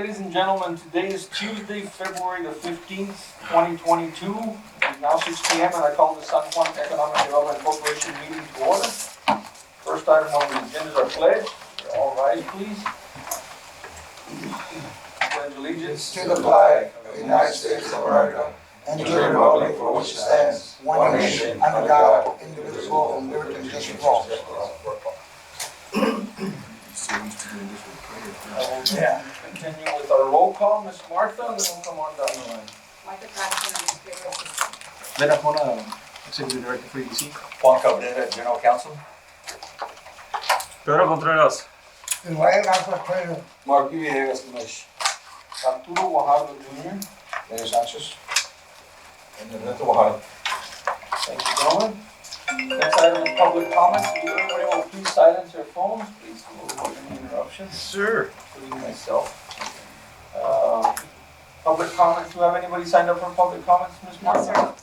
ladies and gentlemen, today is Tuesday, February the 15th, 2022. It's now 6 p.m. and I call the San Juan Economic Development Corporation meeting to order. First item on the agenda is our pledge. All rise, please. Pledge allegiance to the flag of the United States of America and to the republic for which it stands, one nation, under God, indivisible, with liberty and justice for all. Yeah. Continue with our roll call, Ms. Martha, and then we'll come on down the line. Martha Patterson, Lena Jona, Executive Director for EDC. Juan Cabrera, General Counsel. Pedro Contreras. Mark Villegas, Commish. Arturo Guajardo Jr. Mayor Sanchez. And Ernesto Guajardo. Thank you, gentlemen. Next item is public comments. If everybody will please silence their phones, please, to avoid any interruptions. Sure. Including myself. Public comments, do you have anybody signed up for public comments, Ms. Martha?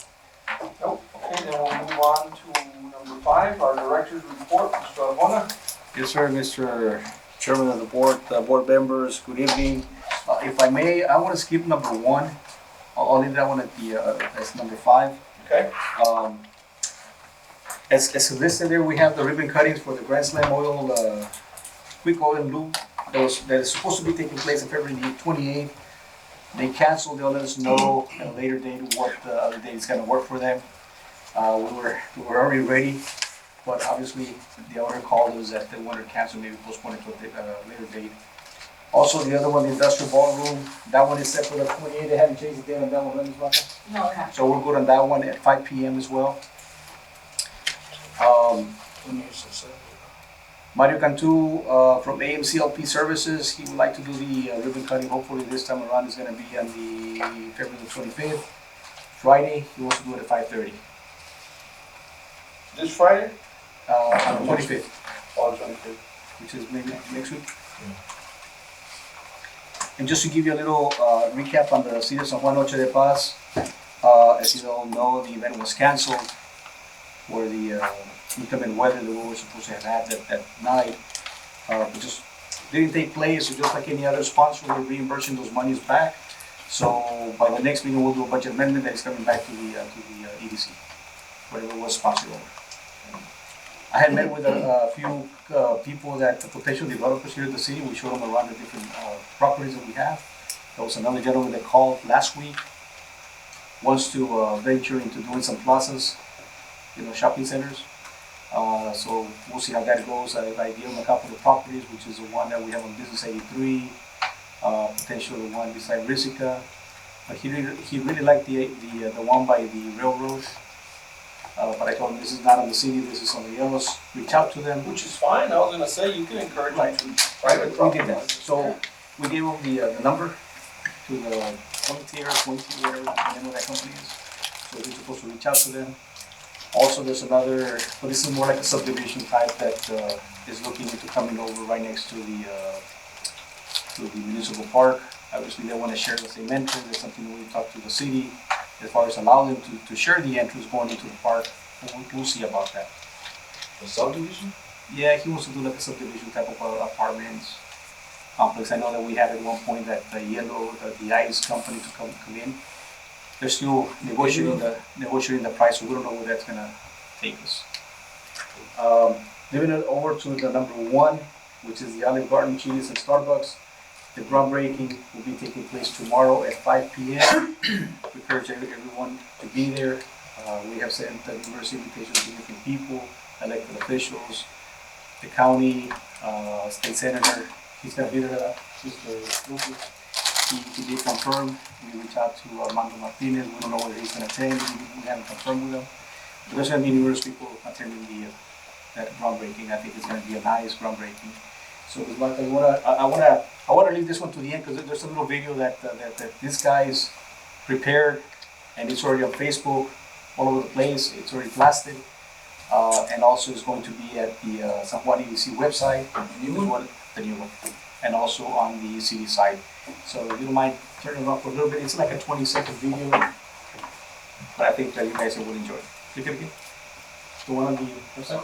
Nope. Okay, then we'll move on to number 5, our director's report, Mr. Arjona. Yes, sir, Mr. Chairman of the board members, good evening. If I may, I want to skip number 1. I'll leave that one at the as number 5. Okay. As listed there, we have the ribbon cuttings for the Grand Slam oil, quick oil and lube that is supposed to be taking place on February 28th. They canceled. They'll let us know at a later date what other date is going to work for them. We were already ready, but obviously the owner called us that they wanted to cancel, maybe postpone it to a later date. Also, the other one, the industrial ballroom, that one is set for the 28th. They haven't changed the date on that one, Ms. Vaca? No, it hasn't. So we're good on that one at 5 p.m. as well. Mario Cantu from AMCLP Services, he would like to do the ribbon cutting. Hopefully this time around is going to be on the February 25th, Friday. He wants to do it at 5:30. This Friday? On the 25th, Or 25th. which is maybe next week. And just to give you a little recap on the City of San Juan Noche de Paz, as you all know, the event was canceled for the inclement weather that we were supposed to have had that night. But just didn't take place, so just like any other sponsor, we're reimbursing those monies back. So by the next meeting, we'll do a budget amendment that is coming back to the EDC, whatever was sponsored over. I had met with a few people that the potential developers here in the city. We showed them around the different properties that we have. There was another gentleman that called last week, wants to venture into doing some plazas, shopping centers. So we'll see how that goes. I gave him a couple of properties, which is the one that we have on Business 83, potentially the one beside Risica. But he really liked the one by the railroad. But I told him this is not on the city, this is somebody else. Reach out to them. Which is fine. I was going to say you can encourage them to private We property. did that. So we gave him the number to the Frontier, whatever the name of that company is. So we're supposed to reach out to them. Also, there's another, but this is more like a subdivision type that is looking into coming over right next to the municipal park. Obviously, they want to share the same entrance. That's something that we talked to the city as far as allowing them to share the entrance going into the park. We'll see about that. The subdivision? Yeah, he wants to do like a subdivision type of apartments complex. I know that we had at one point that the ice company to come in. They're still negotiating the price, so we don't know where that's gonna take us. Moving it over to the number 1, which is the Olive Garden, Chili's, and Starbucks. The groundbreaking will be taking place tomorrow at 5 p.m. We encourage everyone to be there. We have sent numerous invitations to different people, elected officials, the county, state senator. He's gonna be there, Mr. Lucas. He did confirm. We reached out to Armando Martinez. We don't know whether he's going to attend. We haven't confirmed with him. But there's going to be numerous people attending that groundbreaking. I think it's going to be a nice groundbreaking. So, I want to leave this one to the end because there's a little video that this guy's prepared, and it's already on Facebook, all over the place. It's already blasted, and also it's going to be at the San Juan EDC website. The new one, and also on the city side. So if you don't mind turning it off for a little bit, it's like a 20-second video, but I think that you guys will enjoy it. Click it again. The one on the website?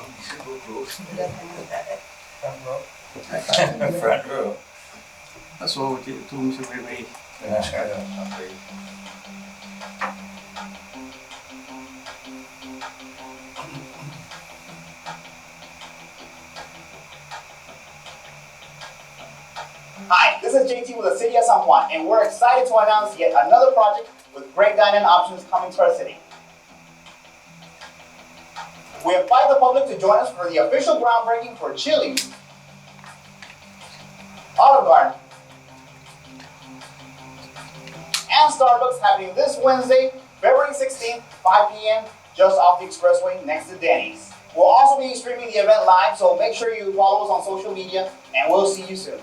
Front row. That's all to Mr. Ray. Hi, this is JT with the City of San Juan, and we're excited to announce yet another project with great dining options coming to our city. We invite the public to join us for the official groundbreaking for Chili's, Olive Garden, and Starbucks happening this Wednesday, February 16th, 5 p.m., just off the expressway next to Denny's. We'll also be streaming the event live, so make sure you follow us on social media, and we'll see you soon.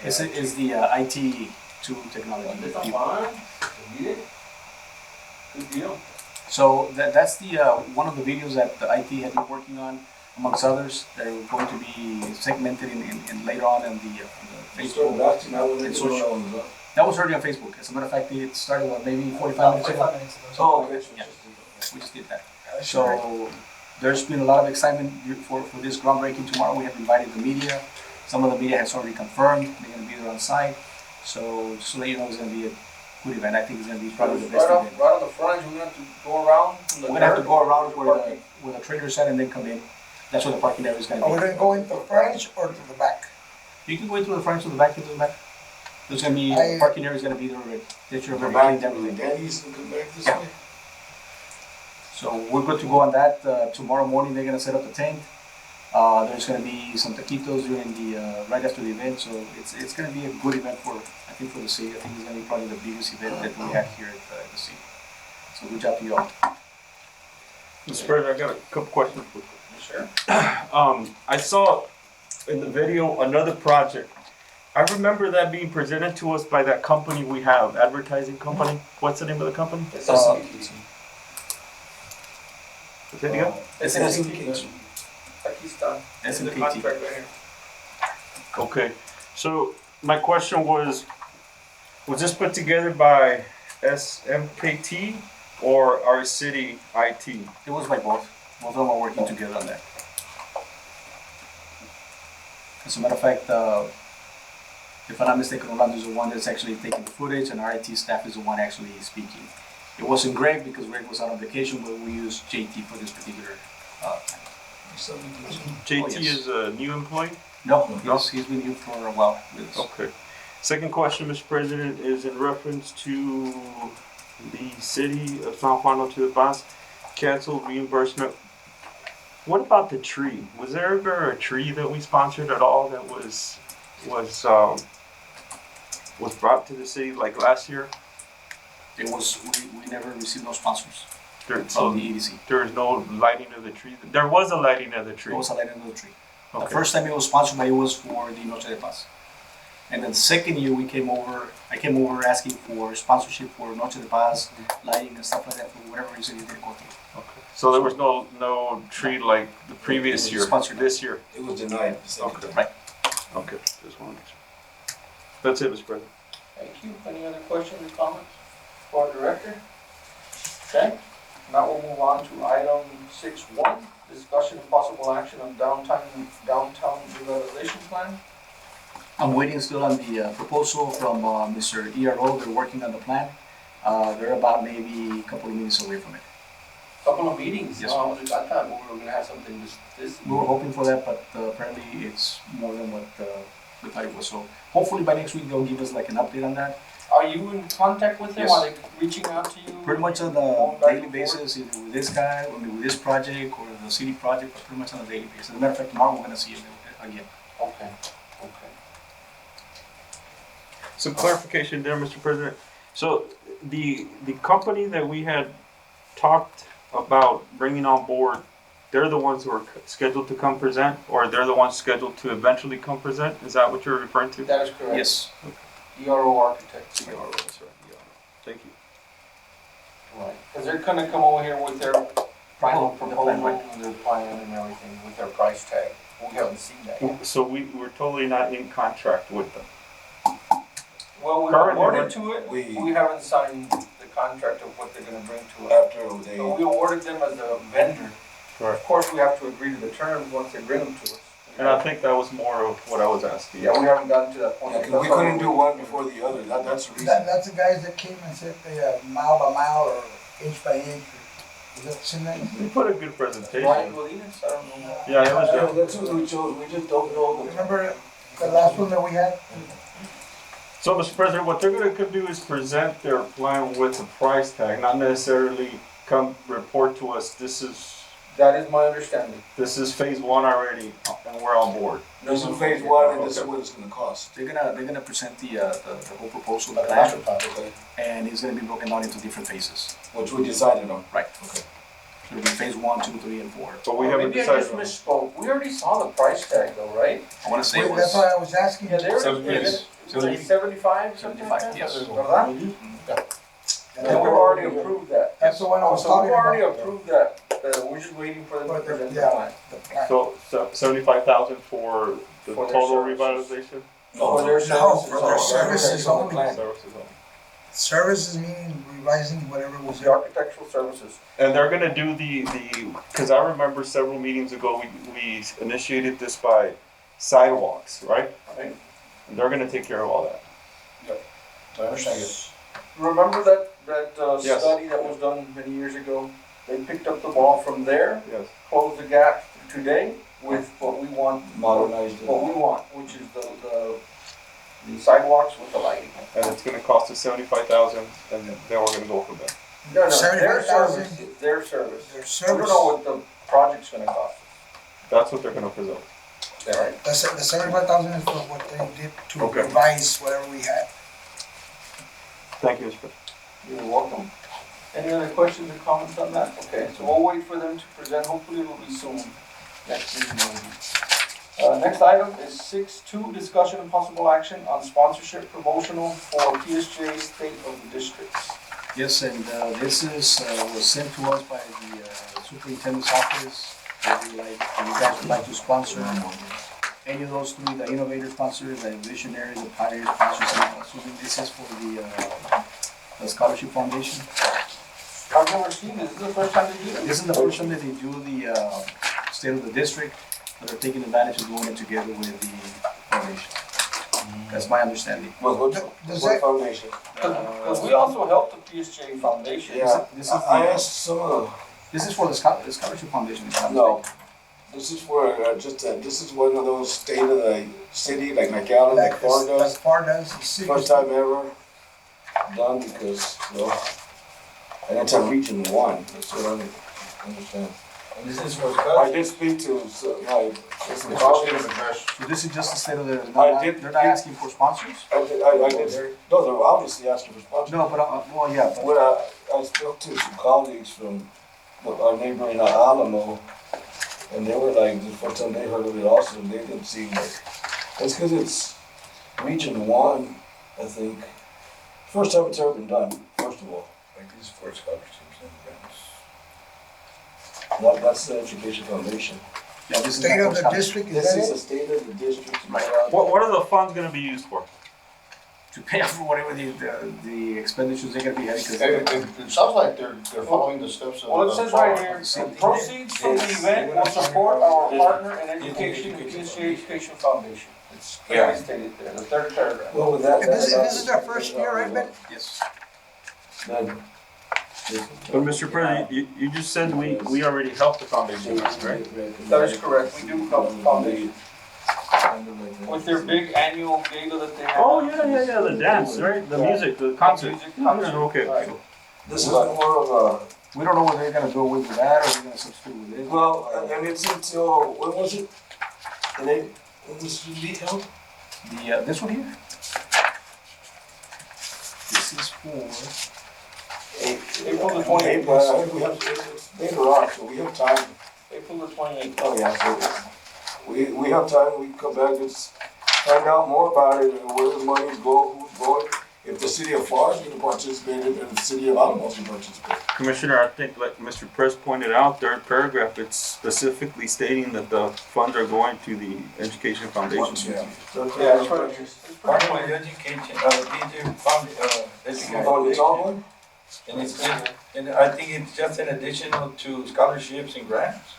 Is the IT to technology. Good deal. So that's the one of the videos that the IT had been working on, amongst others. They're going to be segmented in later on in the Facebook. That was already on Facebook. As a matter of fact, it started maybe 45 minutes ago. Oh, okay. Yeah, we just did that. So there's been a lot of excitement for this groundbreaking tomorrow. We have invited the media. Some of the media has already confirmed they're going to be there on site. So just to let you know, it's going to be a good event. I think it's going to be probably the best event. Right on the front, we're going to have to go around. We're going to have to go around where the trailers at and then come in. That's where the parking area is going to Are we be. going to go into the front or to the back? You can go into the front, to the back, into the back. There's going to be, the parking area is going to be there already. That you're already cleaned everything. Denny's and come back this Yeah. way? So we're good to go on that. Tomorrow morning they're going to set up the tent. There's going to be some taquitos during the right after the event. So it's going to be a good event for the city. I think it's going to be probably the biggest event that we have here at the city. So good job to you all. Mr. President, I got a couple questions. Sure. I saw in the video another project. I remember that being presented to us by that company we have, advertising company. What's the name of the company? It's Say it again? Pakistan. This is the SMKT. contract right here. Okay. So my question was this put together by SMKT or our city IT? It was by both. Both of them are working together on that. As a matter of fact, if I'm not mistaken, Orlando is the one that's actually taking the footage, and our IT staff is the one actually speaking. It wasn't Greg because Greg was out on vacation, but we used JT for this particular. JT Oh, yes. is a new employee? No, he's been here for a while with us. Okay. Second question, Mr. President, is in reference to the city of San Juan Untitled Chapter canceled reimbursement. What about the tree? Was there ever a tree that we sponsored at all that was brought to the city like last year? It was we never received no sponsors So from the EDC. there is no lighting of the tree. There was a lighting of the tree. It was a lighting of the tree. The Okay. first time it was sponsored, but it was for the Noche de Paz. And then the second year I came over asking for sponsorship for Noche de Paz, lighting and stuff like that. For whatever reason, it didn't go through. Okay. So there was no tree like the previous year. Sponsored. This year. It was denied. Okay. Right. Okay. Just wanted to. That's it, Mr. President. Thank you. Any other questions or comments for our director? Okay. Now we'll move on to item 6.1, discussion and possible action on downtown revitalization plan. I'm waiting still on the proposal from Mr. ERO. They're working on the plan. They're about maybe a couple of minutes away from it. Couple of meetings. Yes, I thought we were gonna have something this. We were hoping for that, but apparently it's more than what we thought it was. So hopefully by next week they'll give us like an update on that. Are you in contact with them? Yes. Are they reaching out to you? Pretty much on Going a back daily and forth? basis, either with this guy, or with this project, or the city project, but pretty much on a daily basis. As a matter of fact, tomorrow we're gonna see it again. Okay, okay. Some clarification there, Mr. President. So the company that we had talked about bringing on board, they're the ones who are scheduled to come present, or they're the ones scheduled to eventually come present? Is that what you're referring to? That is correct. Yes. ERO Architects. ERO, that's right. Yeah. Thank you. Right, because they're gonna come over here with their final The plan, proposal right. and their plan and everything, with their price tag. We haven't seen that yet. So we're totally not in contract with them. Well, we Currently, awarded to it, we- we haven't signed the contract of what they're gonna bring to us. After they, So we awarded them as a vendor, Right. Of course, we have to agree to the terms once they bring them to us. And I think that was more of what I was asking. Yeah, we haven't gotten to that point. Yeah, 'cause we couldn't do one before the other, that's the reason. That's the guys that came and said they mile by mile or inch by inch. Is that the same thing? You put a good presentation. Brian Godinez, I don't know. Yeah, it was Yeah, good. that's what we chose, we just don't know the. Remember the last one that we had? So, Mr. President, what they're gonna do is present their plan with a price tag, not necessarily come report to us, That is my understanding. this is phase one already, and we're on board. This is phase one, and this is Okay. what it's gonna cost. They're gonna present the whole proposal, the Master plan, plan. Okay. and it's gonna be broken down into different phases. Which we decided on. Right. Okay. It'll be phase 1, 2, 3, and 4. But we haven't Maybe I decided. just misspoke. We already saw the price tag though, right? I wanna say it That's was why I was asking. Yeah, they already Seven- presented. yes. Like 75, something like that? 75, yes. ¿Verdad? And And we've already approved that. That's the one I was So talking we've already about. approved that. We're just waiting for them to But the- present the yeah. plan. The plan. So 75,000 for the For their total services. revitalization? For their No, services. for their services only. Services only. Services meaning revising whatever was The there. architectural services. And they're gonna do because I remember several meetings ago, we initiated this by sidewalks, right? Right. And they're gonna take care of all that. I understand you. Remember that Yes. study that was done many years ago? They picked up the ball from there, Yes. closed the gap today with what we want, Modernized it. what we want, which is the sidewalks with the lighting. And it's gonna cost us 75,000, and then we're gonna go from there. No, their 75,000. service, their service. Their We don't service. know what the project's gonna cost. That's what they're gonna present. Right. The 75,000 is for what they did to Okay. revise whatever we had. Thank you, Mr. President. You're welcome. Any other questions or comments on that? Okay, so we'll wait for them to present, hopefully it will be soon, next meeting. Next item is 6.2, discussion and possible action on sponsorship promotional for Psja State of the Districts. Yes, and this was sent to us by the superintendent's office. You guys would like to sponsor any of those three, the innovator sponsors, the visionaries, the pioneer sponsors. I'm assuming this is for the scholarship foundation. I've never seen this, this is the first time they do this. This is the first time that they do the state of the district, but they're taking advantage of doing it together with the foundation. That's my understanding. What Does what that- foundation? Because we also help the Psja Foundation. Yeah, This is I asked some of This is for the scholarship foundation. if I'm the, no, mistaken. this is for, this is one of those state of the city, like McAllen, like FAR Like does. FAR does. the city- First time ever done because, and it's a region one, that's what I understand. And this is for I did speak to my colleagues. So this is just the state of the. I did- They're not asking for sponsors. I did, no, they're obviously asking for sponsorship. No, but well, yeah. But When I spoke to some colleagues from our neighboring Alamo, and they were like, the first time they heard of it also, they didn't seem like, it's because it's region one, I think. First time it's ever been done, first of all. like this for scholarships and grants. That's the Education Foundation. yeah, this is State not of for the scholarship. district, is This that is it? the state of the district. What are the funds gonna be used for? To pay for whatever the expenditures they're gonna be having. 'cause It sounds like they're following the steps of. Well, it says right here, proceeds from the event will support our partner in education, the Psja Education Foundation. It's clearly stated there, the third paragraph. Well, with that. And this is their first year, right, Ben? Yes. Then. But Mr. President, you just said we already helped the foundation, right? That is correct, we do help the foundation with their big annual gala that they have. Oh, yeah, the dance, right? The music, the concert. Music concert. Yeah, okay. Right. This is more of We don't know what they're gonna go with that, or they're gonna substitute with a, it. well, and it's until, when was it? And they, when this should be held? The this one here. This is for. April the 28th. But I think we have, it's later on, so we have time. April the 28th. Oh, yeah, so we have time, we can come back, just find out more about it, and where the money's going, who's going. If the city of FAR is gonna participate, and if the city of Alamo is gonna participate. Commissioner, I think like Mr. Press pointed out, third paragraph, it's specifically stating that the funds are going to the Education Foundation. Yeah, it's pretty, it's Part pretty of clear. the education, teacher fund, education Oh, it's all foundation. one? And I think it's just an additional to scholarships and grants.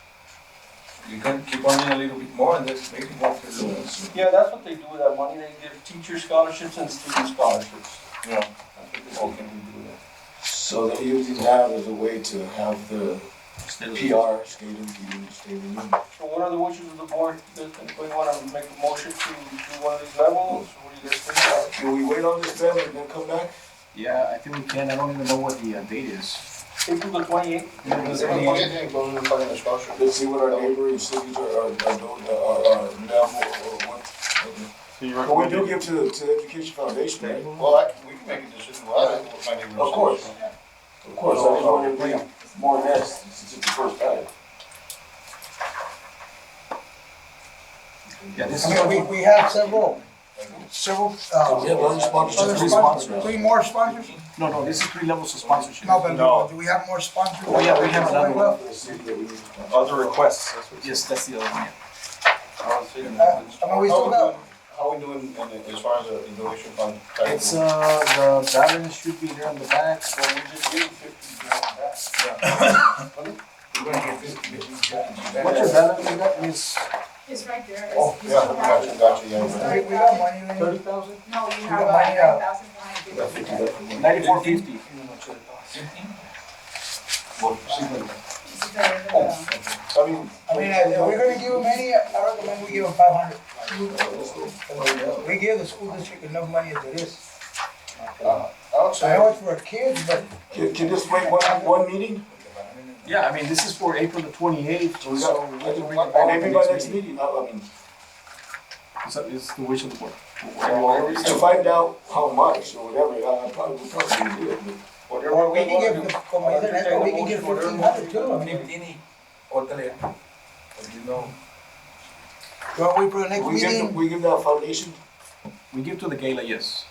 You can keep on in a little bit more and let's make it work for the ones. Yeah, that's what they do with that money, they give teacher scholarships and student scholarships. Yeah. That's what they do with that. So they're using that as a way to have the PR skating team stay in. So what are the wishes of the board? You guys anybody wanna make a motion to do one of these levels? What do you guys think? Can we wait on this then and then come back? Yeah, I think we can. I don't even know what the date is. April the 28th? Let's see what our neighboring cities are doing, level or what. So you But we recommend do give to the Education Foundation, right? Well, we can make a decision. Well, I think we'll find it. Of course. Of course, I just want to bring more nests, since it's the first time. Yeah, this I is mean, we have several, We have other sponsors, other three sponsors, sponsors. 3 more sponsors? no, this is 3 levels of sponsorship. No, but No. do we have more sponsors? Oh, yeah, we have another one. other requests? That's what Yes, that's the other one. I mean, we still got, How are we doing as far as the innovation fund? It's the balance should be there on the back. Well, we just gave 50 back. We're gonna get 50. What's your balance on that, Miss? It's right there. Oh, yeah, gotcha, yeah. we got money, Lenny. 30,000? No, you We have got money out. 9,450. 94.50. I mean, I mean, if we're gonna give them any, I recommend we give them 500. We give the school district enough money as it is. I would I say, know it's for kids, but Can this wait one meeting? Yeah, I mean, this is for April the 28th, So we so got, we can bring it or back maybe to by the next meeting, I mean, It's the wish of the board. to find out how much or whatever, I probably do it, but. whatever. or we can give, wanna do. como dice Neto, we can give 1,500 too. I mean, you know, well, we for the next meeting, We give that foundation, We give to the gala, yes.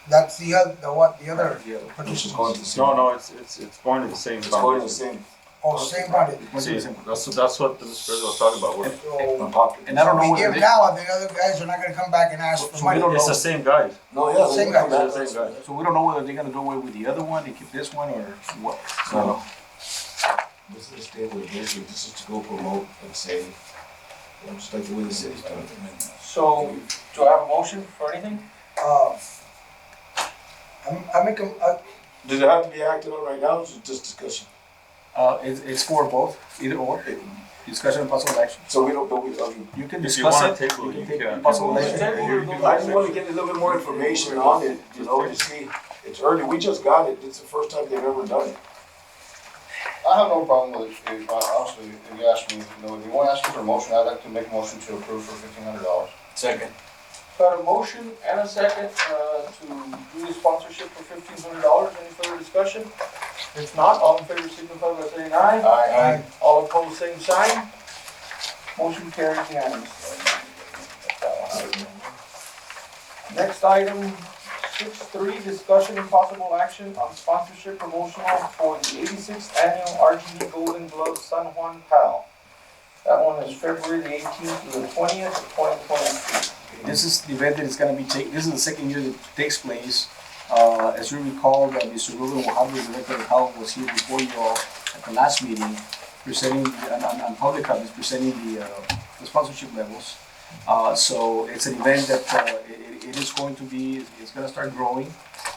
that's the other, the other which is going to the same. No, it's going to the same. It's going to the same, Oh, same body. See, that's what the Mr. President was talking about. the pocket. And I don't know We whether give they, now, the other guys are not gonna come back and ask for So we money. don't It's the same guys. No, yeah. Same they come guy. back. It's the same guys. so we don't know whether they're gonna do away with the other one and keep this one or what. No. This is stay with this, this is to go promote and say, just like the way the city's doing it. So, do I have a motion for anything? I make them, Does it have to be acted on right now, or is it just discussion? It's for both, either or, discussion and possible action. So we don't, but we, You can If you discuss wanna it, table you it, can you take can. possible Table action. it. I just wanna get a little bit more information on it, you know, to see, it's early, we just got it, it's the first time they've ever done it. I have no problem with it, if, honestly, if you ask me, you know, if you want to ask me for a motion, I'd like to make a motion to approve for $1,500. Second. Got a motion and a second, to do the sponsorship for $1,500. Any further discussion? If not, all in favor signify by saying aye. Aye. All opposed, same sign. Motion carries unanimously. Next item, 6.3, discussion and possible action on sponsorship promotional for the 86th annual RGB Golden Glove San Juan PAL. That one is February the 18th to the 20th of 2023. This is the event that is gonna be this is the second year that it takes place. As you recall, Mr. Ruben Wahab, the Director of Health, was here before you all at the last meeting, presenting, on public comments, presenting the sponsorship levels. So it's an event that it is going to be, it's gonna start growing.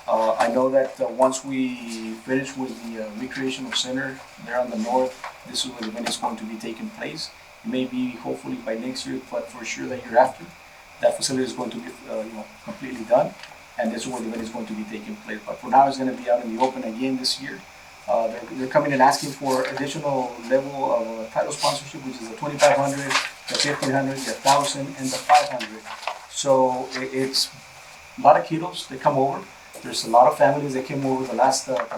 I know that once we finish with the recreational center there on the north, this is where the event is going to be taking place. It may be hopefully by next year, but for sure the year after. That facility is going to be, completely done, and this is where the event is going to be taking place. But for now, it's going to be out in the open again this year. They're coming and asking for additional level of title sponsorship, which is the 2,500, the 1,500, the 1,000, and the 500. So it's a lot of kiddos that come over. There's a lot of families that came over the last year. okay.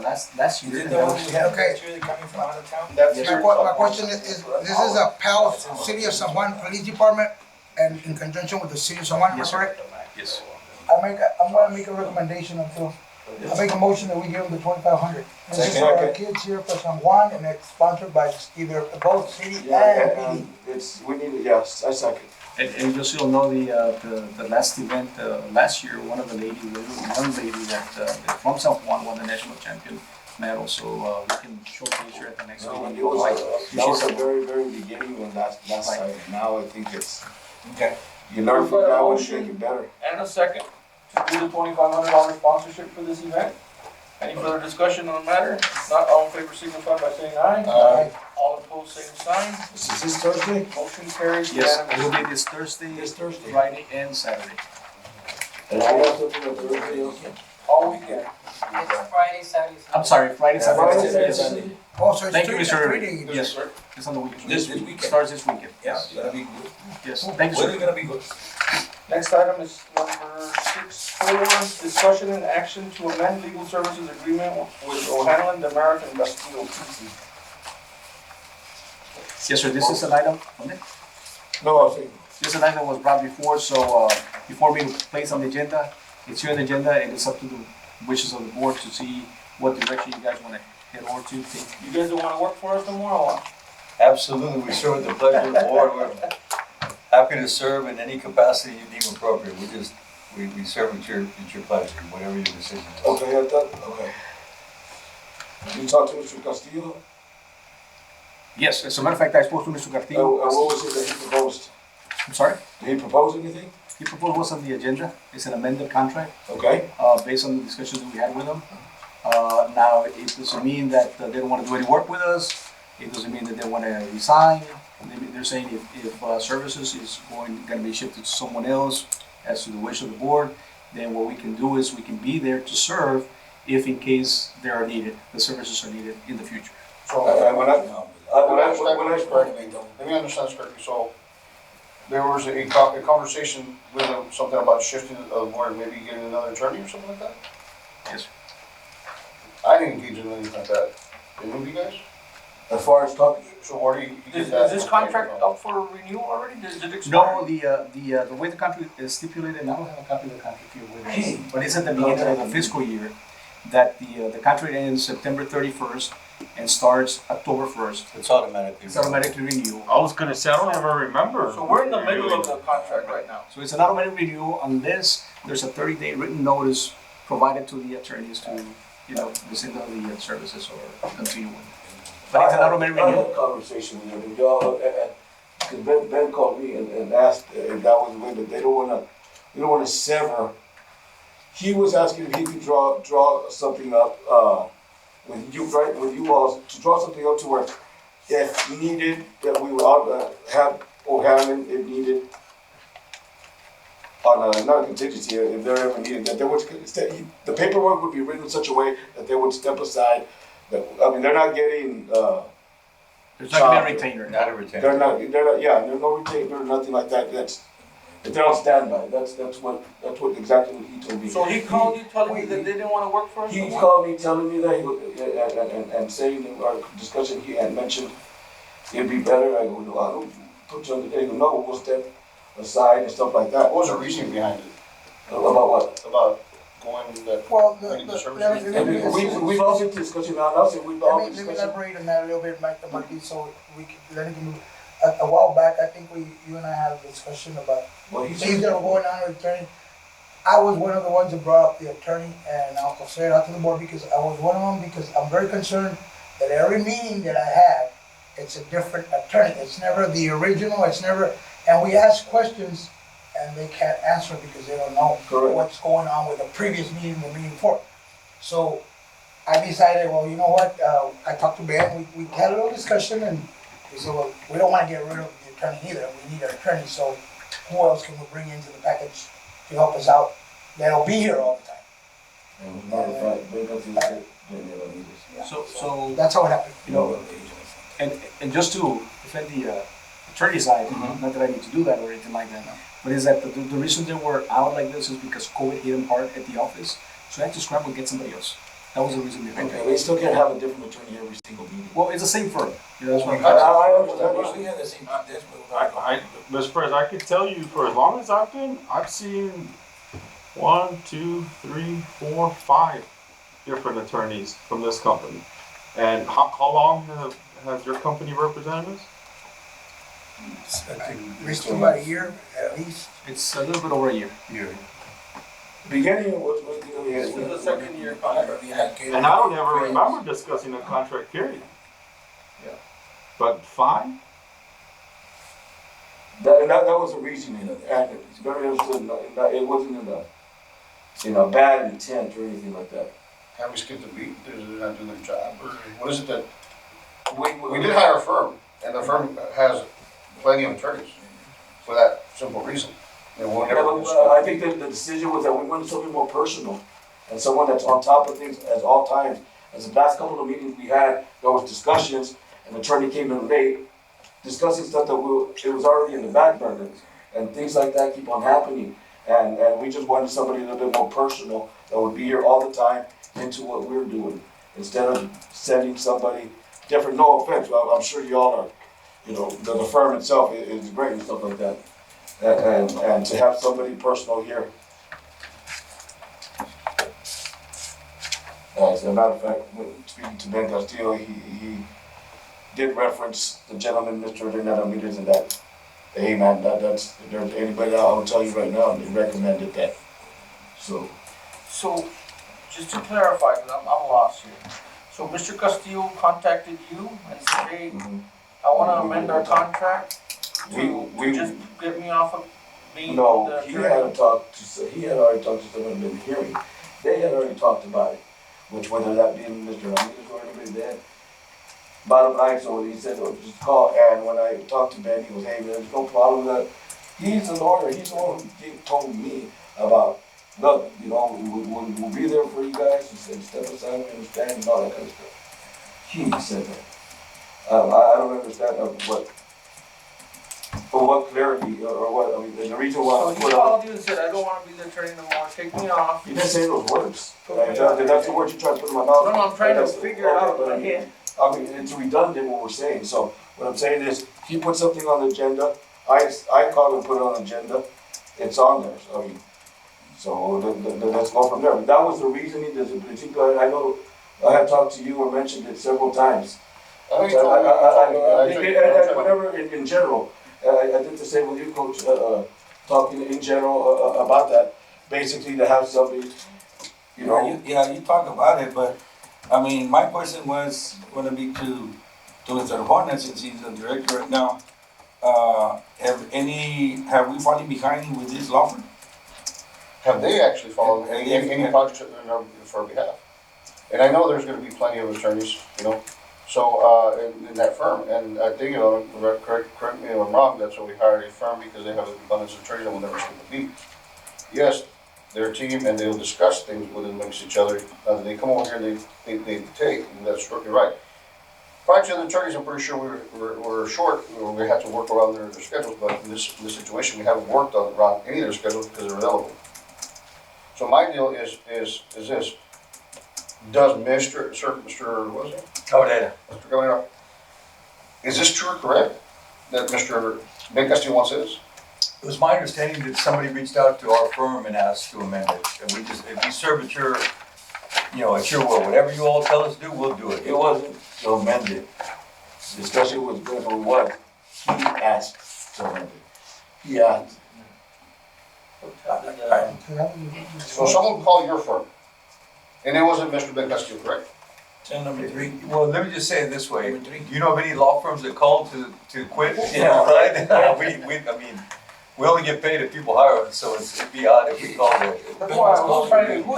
coming from out of town? That's Yes, your My question is, this is a PAL, City of San Juan Police Department, and in conjunction with the City of San Juan, am I Yes, sir. correct? Yes. I'm gonna make a recommendation until, I make a motion that we give them the 2,500. This is for our kids here for San Juan, and it's sponsored by either both city and PD. We need it, yes, I second. And just so you'll know, the last event last year, one lady that from San Juan won the national champion medal, so we can showcase her at the next No, meeting. it was, that was the very, very beginning when that side, now I think it's, Okay. you learn from We've got a that one, motion. make it better. And a second to do the $2,500 sponsorship for this event. Any further discussion on the matter? If not, all in favor signify by saying aye. Aye. All opposed, same sign. Is this Thursday? Motion carries Yes, it will unanimously. be this Thursday, This Thursday. Friday, and Saturday. And I got something on Thursday also. All weekend. It's Friday, Saturday, Sunday. I'm sorry, Friday, Friday, Saturday. Saturday. Oh, so it's Thank you, three, Mr. three days. Yes, it's on the weekend. This weekend. Starts this weekend. Yeah, it's gonna be good. Yes, thank you, Weather's sir. gonna be good. Next item is number 6.4, discussion and action to amend legal services agreement with O'Hanlon, the American Castillo PC. Yes, sir, this is an item, No, I think, this is an item that was brought before, so, before we place on the agenda, it's here on the agenda, and it's up to the wishes of the board to see what direction you guys wanna head over to. You guys don't wanna work for us tomorrow or what? Absolutely, we serve at the pleasure of the board. We're happy to serve in any capacity you deem appropriate. We serve at your pleasure, whatever your decision is. okay, I thought, okay. You talked to Mr. Castillo? Yes, as a matter of fact, I spoke to Mr. And Castillo. what was it that he proposed? I'm sorry? Did he propose anything? He proposed what's on the agenda, it's an amended contract, Okay. based on the discussions that we had with them. Now, it doesn't mean that they don't wanna do any work with us, it doesn't mean that they wanna resign. They're saying if services is gonna be shifted to someone else, as to the wish of the board, then what we can do is we can be there to serve if in case they are needed, the services are needed in the future. So, When I, let me understand this correctly, so there was a conversation with them, something about shifting of where maybe getting another attorney or something like that? Yes. I didn't engage in anything like that. Didn't you guys? as far as talking, So where do you Is get that? this contract up for renewal already? Does it expire? No, the way the contract is stipulated, and I don't have a copy of the contract here with us, but it's at the beginning of the fiscal year, that the contract ends September 31st and starts October 1st. It's automatically. It's automatically renewal. I was gonna say, I don't ever remember. So we're in the middle of the contract right now. So it's an automatic renewal unless there's a 30-day written notice provided to the attorneys to, rescind all the services or continue with. But it's an automatic I had renewal. a conversation with them, and y'all, because Ben called me and asked if that was the way, but they don't wanna sever. He was asking if he could draw something up, with you, right, with you all, to draw something up to where if needed, that we would have O'Hanlon if needed, on a, not a contingency, if they're ever needed, that they would, the paperwork would be written in such a way that they would step aside, that, I mean, they're not getting, There's not gonna be a retainer. Not a retainer. they're not, yeah, there's no retainer or nothing like that, if they're on standby, that's exactly what he told me. So he called you telling me that they didn't wanna work for us? He no more? called me telling me that he was, and saying in our discussion, he had mentioned it'd be better, I go, no, I don't put you on the day, no, we'll step aside and stuff like that. What was the reasoning behind it? About what? About going that, Well, Any service let me- We've all been discussing now, and I'll say we've all been Let me discussing. elaborate on that a little bit, Mike, so we can, let me move. A while back, I think you and I had a discussion about Well, he things said, that were going on with attorney. I was one of the ones that brought up the attorney, and I'll say it out to the board because I was one of them, because I'm very concerned that every meeting that I have, it's a different attorney. It's never the original, it's never, and we ask questions and they can't answer because they don't know Correct. what's going on with the previous meeting, the meeting before. So I decided, well, you know what, I talked to Ben, we had a little discussion, and we said, well, we don't wanna get rid of the attorney either, we need an attorney, so who else can we bring into the package to help us out, that'll be here all the time? and as a matter of fact, they got to say, they never need us. So, That's how it happened. and just to defend the attorney side, not that I need to do that or anything like that, but is that the reason they were out like this is because COVID hit them hard at the office, so I had to scramble and get somebody else. That was the reason behind Okay, it. they still can't have a different attorney every single meeting. Well, it's the same firm, that's what I understand. We had the same, that's what. Mr. President, I could tell you for as long as I've been, I've seen 1, 2, 3, 4, 5 different attorneys from this company. And how long has your company represented us? It's about a year, at least. It's a little bit over a year. Beginning was, This is the second year contract. And I don't ever remember discussing a contract period. Yeah. But fine. That was the reasoning, and it's very interesting, it wasn't in a bad intent or anything like that. Have we skipped a beat? Did they not do their job? Or what is it that, we did hire a firm, and the firm has plenty of attorneys for that simple reason. You know, we'll Yeah, never but, I think that the decision was that we wanted something more personal, and someone that's on top of things at all times. As the last couple of meetings we had, there was discussions, and the attorney came in late, discussing stuff that it was already in the back burner, and things like that keep on happening. And we just wanted somebody a little bit more personal that would be here all the time into what we're doing, instead of sending somebody different. No offense, I'm sure y'all are, you know, the firm itself is great and stuff like that. And to have somebody personal here. As a matter of fact, when speaking to Ben Castillo, he did reference the gentleman, Mr. Ramirez, and that, hey man, that's, if there's anybody I will tell you right now, they recommended that. So, Just to clarify, because I'm lost here. So Mr. Castillo contacted you and said, hey, I want to amend our contract to just get me off of being no, the he attorney? had already talked to someone in the hearing. They had already talked about it, which whether that be Mr. Ramirez or anybody there. Bottom line, so he said, oh, just call, and when I talked to Ben, he was, hey man, there's no problem with that. He's a lawyer, he's the one who told me about, look, you know, we'll be there for you guys, and step aside, we understand, and all that kind of stuff. He said that. I don't understand what clarity, or what, I mean, the reason why. So he called you and said, I don't want to be the attorney no more, take me off. He didn't say those words. That's the words you tried to put in my mouth. No, I'm trying to figure it out in my head. I mean, it's redundant what we're saying, so what I'm saying is, he put something on the agenda, I called and put it on the agenda, it's on there, so I mean, so let's go from there. But that was the reasoning, I know, I had talked to you or mentioned it several times. I think it's Whatever, in general, I did the same with you, Coach, talking in general about that, basically to have somebody, you know. Yeah, you talk about it, but, I mean, my question was gonna be to Mr. Juan, since he's the director right now. Have we fallen behind with this law firm? Have they actually followed any projects for our behalf? And I know there's gonna be plenty of attorneys, you know, so, in that firm, and I think, you know, correct me if I'm wrong, that's why we hired a firm, because they have an abundance of attorneys that will never skip a beat. Yes, they're a team and they'll discuss things with amongst each other, they come over here and they take, and that's strictly right. Prior to the attorneys, I'm pretty sure we're short, or we had to work around their schedules, but in this situation, we haven't worked around any of their schedules because they're available. So my deal is this, does Mr. what was it? Cabrera. Mr. Cabrera, is this true or correct, that Mr. Ben Castillo wants this? It was my understanding that somebody reached out to our firm and asked to amend it, and if we serve at your, you know, at your will, whatever you all tell us to do, we'll do it. It wasn't to amend it. The discussion was going on what he asked to amend it. He asked. So someone called your firm, and it wasn't Mr. Ben Castillo, correct? Number 3. Well, let me just say it this way, do you know of any law firms that call to quit? Yeah. Right? I mean, we only get paid if people hire us, so it'd be odd if we called it. That's why I was trying to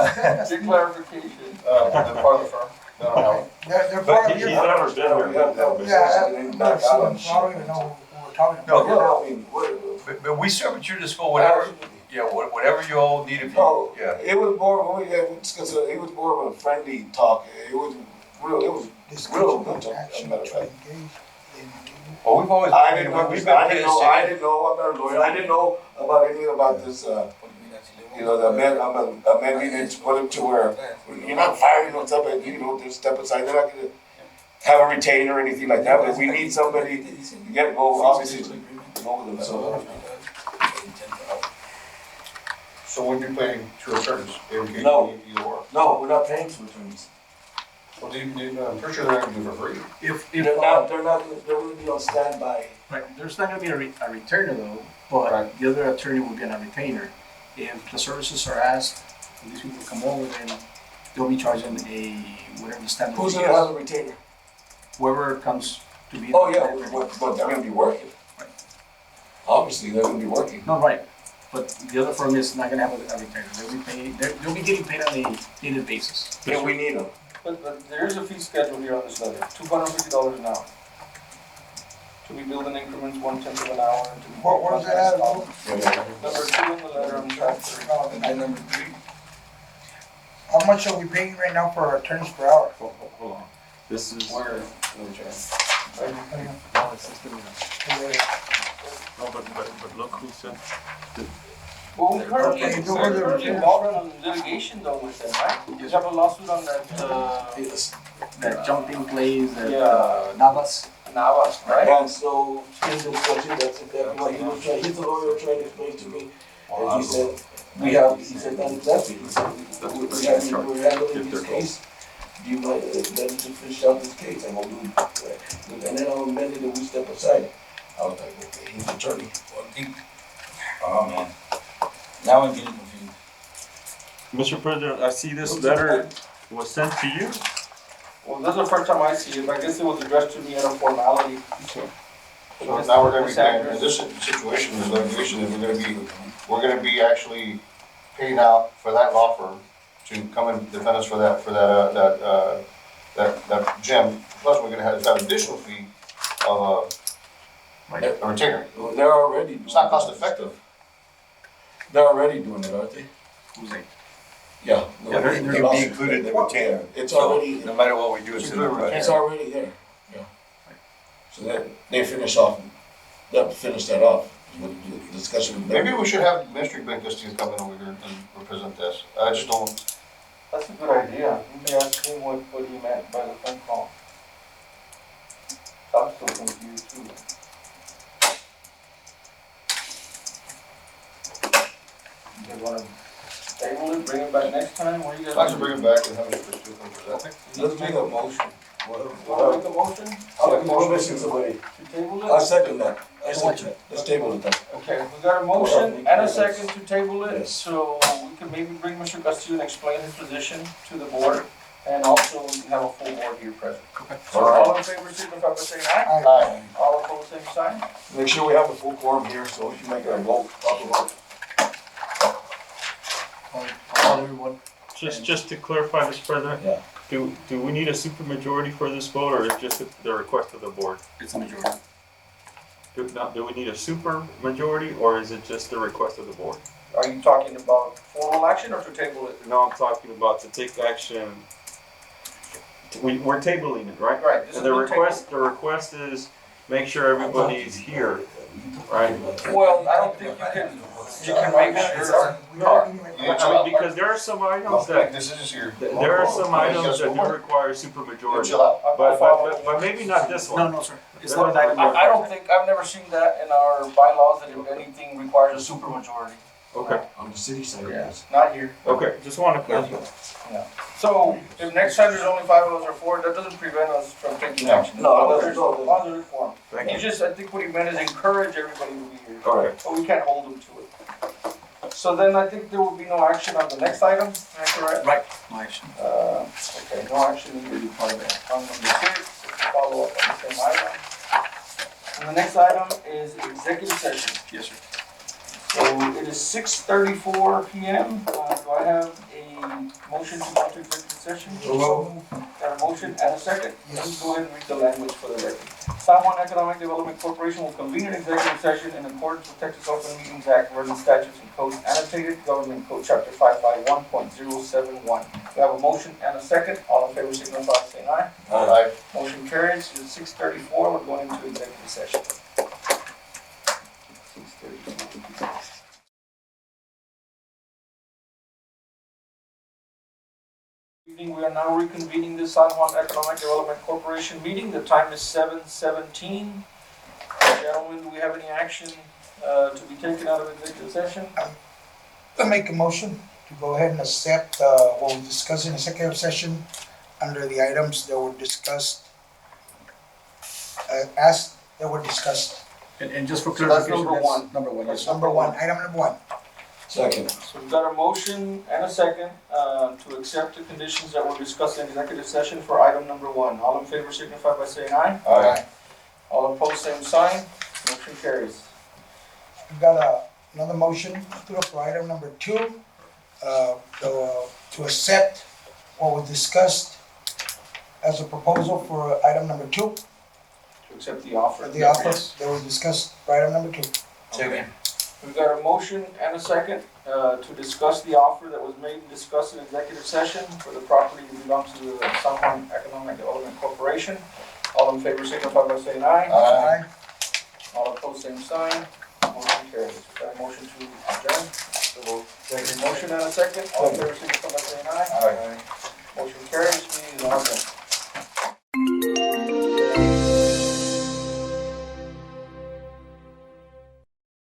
get clarification. They're part of the firm, they don't have it. They're But part of He's your. never been here. Yeah, I don't even know what we're talking No, about. I mean, But we serve at your disposal, whatever, yeah, whatever you all need, if no, you, yeah. it was more, it was more of a friendly talk. It was real good talk, as a matter of fact. Well, we've always. I didn't know, I'm we've not been a lawyer, I didn't know about anything about this, you know, the amending it to put it to where you're not firing on somebody, you know, just step aside, they're not gonna have a retainer or anything like that, but we need somebody to get, obviously, go with them, so. So we'd be paying 2 attorneys, No. either or. No, we're not paying for attorneys. Well, I'm pretty sure they're gonna do it for free. They're gonna be on standby. Right, there's not gonna be a retainer though, but Right. the other attorney will be on a retainer. If the services are asked when these people come over, then they'll be charging whatever the standard Who's fee gonna have is. the retainer? Whoever comes to be. Oh, yeah, but they're gonna be working. Right. Obviously, they're gonna be working. No, right, but the other firm is not gonna have a retainer, they'll be getting paid on a needed basis. Yeah, we need them. But there is a fee schedule here on this letter, $250 an hour. To be billed in increments 1/10 of an hour and to be. Where's that at? Number 2 in the letter on chapter. And then number 3, How much are we paying right now for our attorneys per hour? Hold on. This is. Where? No, it's just gonna- No, but look who said. Well, we currently, Okay, we're currently involved in litigation though with them, right? We have a lawsuit on that, Yes. That jumping plays, that, Yeah. Navas. Navas, right? And so, his discussion, that's exactly what he was trying, he's a lawyer trying to explain to me. And he said, he said that exactly, he said, we're handling this case. Do you mind, let us just finish out this case and we'll do, and then I'll amend it and we step aside. I was like, okay, he's attorney. oh man, now I'm getting confused. Mr. President, I see this letter was sent to you. Well, this is the first time I see it, but I guess it was addressed to me as a formality. So now we're gonna be paying, in this situation, this litigation, is we're gonna be actually paying out for that law firm to come and defend us for that gym. Plus, we're gonna have that additional fee of a retainer. They're already. It's not cost effective. They're already doing it, aren't they? Who's they? Yeah. Yeah, they'll be included in the retainer. It's So, already, no matter what we do, it's in the budget. it's already there, yeah. So that, they finish off, they'll finish that off, with the discussion. Maybe we should have Ministry Bank Castillo come in over here and represent this. I just don't, That's a good idea. You may ask him what he meant by the phone call. I'm still confused too. You guys wanna table it, bring it back next time, or you guys? I should bring it back and have Ministry come present. Let's make a motion. Wanna make a motion I'm missing somebody. to table I it? second that, let's table it then. Okay, we got a motion and a second to table it, Yes. so we can maybe bring Mr. Castillo and explain his position to the board. And also, we can have a full board here present. So all in favor, signify by saying aye. Aye. All opposed, same sign. Make sure we have the full quorum here, so we can make our vote, proper vote. Call everyone. Just to clarify, Mr. President. Yeah. Do we need a supermajority for this vote, or is just the request of the board? It's a majority. Do we need a super majority, or is it just the request of the board? Are you talking about formal action or to table it? No, I'm talking about to take action. We're tabling it, right? Right, this is And the the request is make sure everybody's here, right? Well, I don't think you can make sure. I mean, because there are some items that, This is here. there are some items that do require You supermajority. chill out. But maybe not this one. No, sir. It's not an item. I don't think, I've never seen that in our bylaws that if anything requires a supermajority. Okay, On the city side of Yeah, this. not here. okay, just want to clarify. So if next time there's only 5 of us or 4, that doesn't prevent us from taking No. action. No, As long no, as there's no, no. positive form. Thank You you. just, I think what he meant is encourage everybody to be here. Okay. But we can't hold them to it. So then I think there will be no action on the next item, is that correct? Right, no action. Okay, no action needed on number 6, follow up on the same item. And the next item is executive session. Yes, sir. So it is 6:34 PM. Do I have a motion to go to executive session? Got a motion and a second? Let's go ahead and read the language for the record. San Juan Economic Development Corporation will convene an executive session in accordance with Texas Open Meetings Act, written statutes and codes annotated, Government Code Chapter 551.071. We have a motion and a second. All in favor, signify by saying aye. Aye. Motion carries. It's 6:34. We're going into executive session. 6:34. Evening, we are now reconvening the San Juan Economic Development Corporation meeting. The time is 7:17. Gentlemen, do we have any action to be taken out of executive session? I make a motion to go ahead and accept what we discussed in the executive session under the items that were discussed, as they were discussed. And just for So that's clarification, number one. Number one, yes. Number one, item number one. Second. So we've got a motion and a second, to accept the conditions that were discussed in executive session for item number 1. All in favor signify by saying aye. Aye. All opposed, same sign. Motion carries. We've got another motion for item number 2, to accept what was discussed as a proposal for item number 2, To accept the offer. the offer that was discussed for item number 2. Okay. We've got a motion and a second, to discuss the offer that was made and discussed in executive session for the property that belongs to the San Juan Economic Development Corporation. All in favor signify by saying aye. Aye. All opposed, same sign. Motion carries. Got a motion to adjourn. Motion and a second. All in favor signify by saying aye. Aye.